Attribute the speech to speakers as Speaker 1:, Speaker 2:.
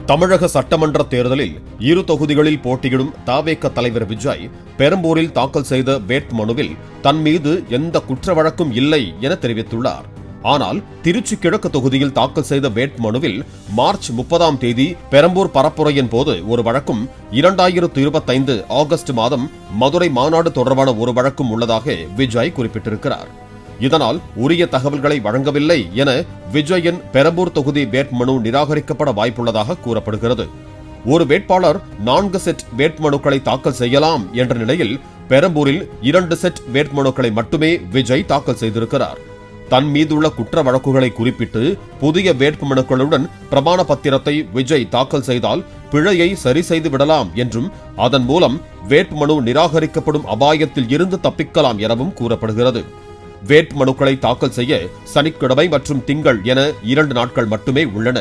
Speaker 1: தமிழக சட்டமன்ற தேர்தலில் இரு தொகுதிகளில் போட்டியிடும் தவேக தலைவர் விஜய் பெரம்பூரில் தாக்கல் செய்த வேட்புமனுவில் தன் மீது எந்த குற்ற வழக்கும் இல்லை என தெரிவித்துள்ளார். ஆனால் திருச்சி கிழக்கு தொகுதியில் தாக்கல் செய்த வேட்புமனுவில் மார்ச் 30ஆம் தேதி பெரம்பூர் பரப்புரையின் போது ஒரு வழக்கும் 2025 ஆகஸ்ட் மாதம் மதுரை மாநாடு தொடர்பான ஒரு வழக்கும் உள்ளதாக விஜய் குறிப்பிட்டிருக்கிறார். இதனால் உரிய தகவல்களை வழங்கவில்லை என விஜயின் பெரம்பூர் தொகுதி வேட்புமனு நிராகரிக்கப்பட வாய்ப்புள்ளதாக கூறப்படுகிறது. ஒரு வேட்பாளர் 4 செட் வேட்புமனுக்களை தாக்கல் செய்யலாம் என்ற நிலையில் பெரம்பூரில் 2 செட் வேட்புமனுக்களை மட்டுமே விஜய் தாக்கல் செய்திருக்கிறார். தன் மீதுள்ள குற்ற வழக்குகளை குறிப்பிட்டு புதிய வேட்புமனுக்களுடன் பிரமாண பத்திரத்தை விஜய் தாக்கல் செய்தால் பிழையை சரி செய்து விடலாம் என்றும் அதன் மூலம் வேட்புமனு நிராகரிக்கப்படும் அபாயத்தில் இருந்து தப்பிக்கலாம் எனவும் கூறப்படுகிறது. வேட்புமனுக்களை தாக்கல் செய்ய சனிக்கிழமை மற்றும் திங்கள் என 2 நாட்கள் மட்டுமே உள்ளன.